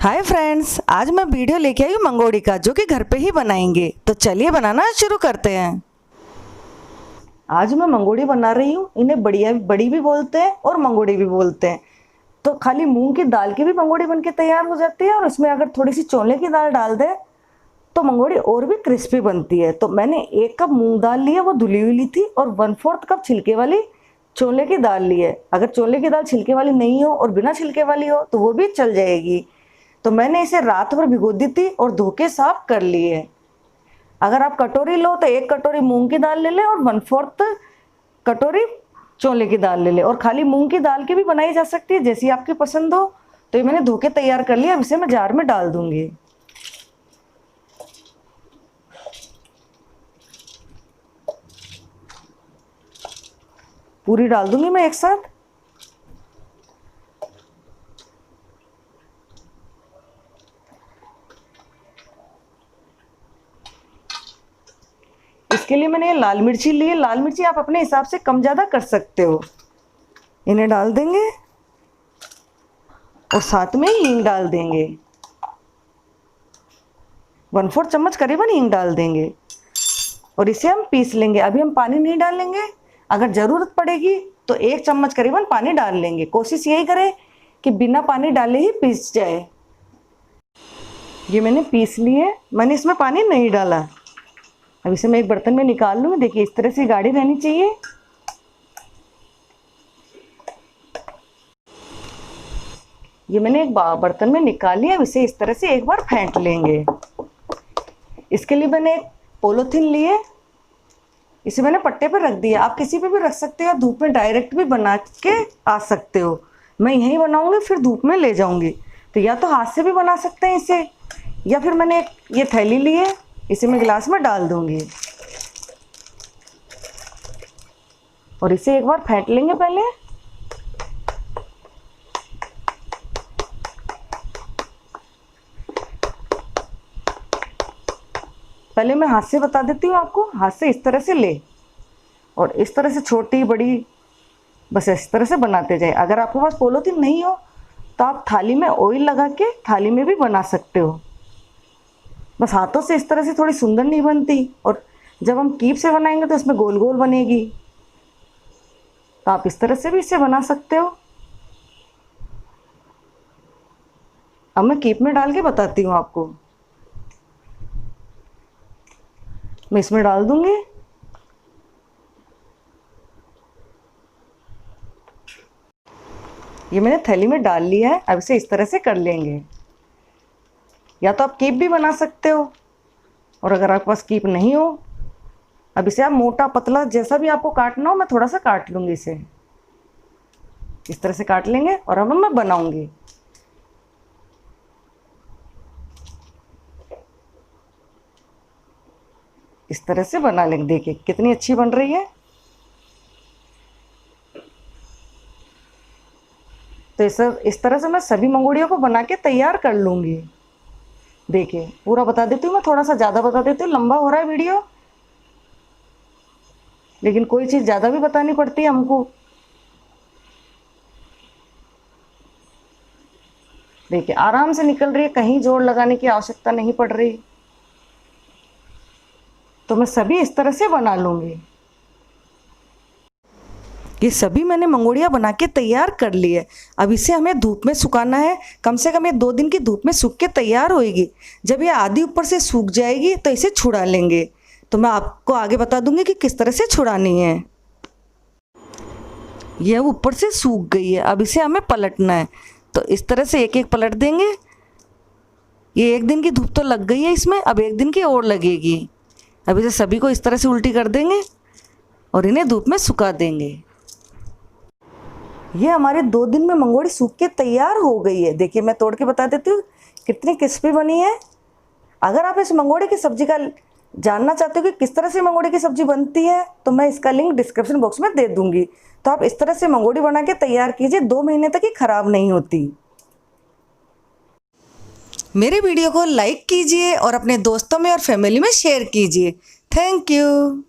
Hi friends, आज मैं video लेके आई हूँ मंगोड़ी का, जो कि घर पे ही बनाएंगे। तो चलिए बनाना शुरू करते हैं। आज मैं मंगोड़ी बना रही हूँ। इन्हें बड़ी भी बोलते हैं और मंगोड़ी भी बोलते हैं। तो खाली मूंग की दाल की भी मंगोड़ी बनके तैयार हो जाती है, और इसमें अगर थोड़ी सी छोले की दाल डाल दे तो मंगोड़ी और भी क्रिस्पी बनती है। तो मैंने 1 कप मूंग दाल ली है, वो धुली हुई ली थी, और 1/4 कप छिलके वाली छोले की दाल ली है। अगर छोले की दाल छिलके वाली नहीं हो और बिना छिलके वाली हो तो वो भी चल जाएगी। तो मैंने इसे रात भर भिगो दी थी और धो के साफ कर ली है। अगर आप कटोरी लो तो 1 कटोरी मूंग की दाल ले लें और 1/4 कटोरी छोले की दाल ले लें। और खाली मूंग की दाल की भी बनाई जा सकती है, जैसी आपकी पसंद हो। तो ये मैंने धो के तैयार कर लिया। अब इसे मैं जार में डाल दूंगी। पूरी डाल दूंगी मैं एक साथ। इसके लिए मैंने ये लाल मिर्ची ली है। लाल मिर्ची आप अपने हिसाब से कम ज़्यादा कर सकते हो। इन्हें डाल देंगे और साथ में हींग डाल देंगे। 1/4 चम्मच करीबन हींग डाल देंगे और इसे हम पीस लेंगे। अभी हम पानी नहीं डालेंगे। अगर ज़रूरत पड़ेगी तो 1 चम्मच करीबन पानी डाल लेंगे। कोशिश यही करें कि बिना पानी डाले ही पीस जाए। ये मैंने पीस लिए, मैंने इसमें पानी नहीं डाला। अब इसे मैं एक बर्तन में निकाल लूँगी। देखिए, इस तरह से गाढ़ी रहनी चाहिए। ये मैंने एक बर्तन में निकाल लिया। अब इसे इस तरह से एक बार फेंट लेंगे। इसके लिए मैंने एक पॉलीथिन ली है। इसे मैंने पट्टे पर रख दिया। आप किसी पे भी रख सकते हो, धूप में डायरेक्ट भी बना के आ सकते हो। मैं यहीं बनाऊंगी, फिर धूप में ले जाऊंगी। तो या तो हाथ से भी बना सकते हैं इसे, या फिर मैंने ये थैली ली है, इसे मैं गिलास में डाल दूंगी और इसे एक बार फेंट लेंगे पहले। पहले मैं हाथ से बता देती हूँ आपको। हाथ से इस तरह से ले और इस तरह से छोटी बड़ी, बस इस तरह से बनाते जाए। अगर आपके पास पॉलीथिन नहीं हो तो आप थाली में ऑयल लगा के थाली में भी बना सकते हो। बस हाथों से इस तरह से थोड़ी सुंदर नहीं बनती, और जब हम कीप से बनाएंगे तो इसमें गोल गोल बनेगी। तो आप इस तरह से भी इसे बना सकते हो। अब मैं कीप में डाल के बताती हूँ आपको। मैं इसमें डाल दूंगी। ये मैंने थैली में डाल लिया है। अब इसे इस तरह से कर लेंगे। या तो आप कीप भी बना सकते हो, और अगर आपके पास कीप नहीं हो, अब इसे आप मोटा पतला जैसा भी आपको काटना हो, मैं थोड़ा सा काट लूँगी। इसे इस तरह से काट लेंगे और अब मैं बनाऊंगी। इस तरह से बना लेंगे। देखिए कितनी अच्छी बन रही है। तो इस तरह से मैं सभी मंगोड़ियों को बना के तैयार कर लूँगी। देखिए पूरा बता देती हूँ मैं, थोड़ा सा ज़्यादा बता देती हूँ। लंबा हो रहा है वीडियो, लेकिन कोई चीज़ ज़्यादा भी बतानी पड़ती है हमको। देखिए आराम से निकल रही है, कहीं जोर लगाने की आवश्यकता नहीं पड़ रही। तो मैं सभी इस तरह से बना लूँगी। ये सभी मैंने मंगोड़ियाँ बना के तैयार कर ली है। अब इसे हमें धूप में सुखाना है। कम से कम ये 2 दिन की धूप में सूख के तैयार होएगी। जब ये आधी ऊपर से सूख जाएगी तो इसे छुड़ा लेंगे। तो मैं आपको आगे बता दूंगी कि किस तरह से छुड़ानी है। यह ऊपर से सूख गई है। अब इसे हमें पलटना है। तो इस तरह से एक एक पलट देंगे। ये 1 दिन की धूप तो लग गई है इसमें, अब 1 दिन की और लगेगी। अब इसे सभी को इस तरह से उल्टी कर देंगे और इन्हें धूप में सुखा देंगे। ये हमारे 2 दिन में मंगोड़ी सूख के तैयार हो गई है। देखिए मैं तोड़ के बता देती हूँ कितनी क्रिस्पी बनी है। अगर आप इस मंगोड़ी की सब्जी का जानना चाहते हो कि किस तरह से मंगोड़ी की सब्जी बनती है, तो मैं इसका लिंक डिस्क्रिप्शन बॉक्स में दे दूंगी। तो आप इस तरह से मंगोड़ी बना के तैयार कीजिए। 2 महीने तक ही खराब नहीं होती। मेरे वीडियो को लाइक कीजिए और अपने दोस्तों में और फैमिली में शेयर कीजिए। Thank you.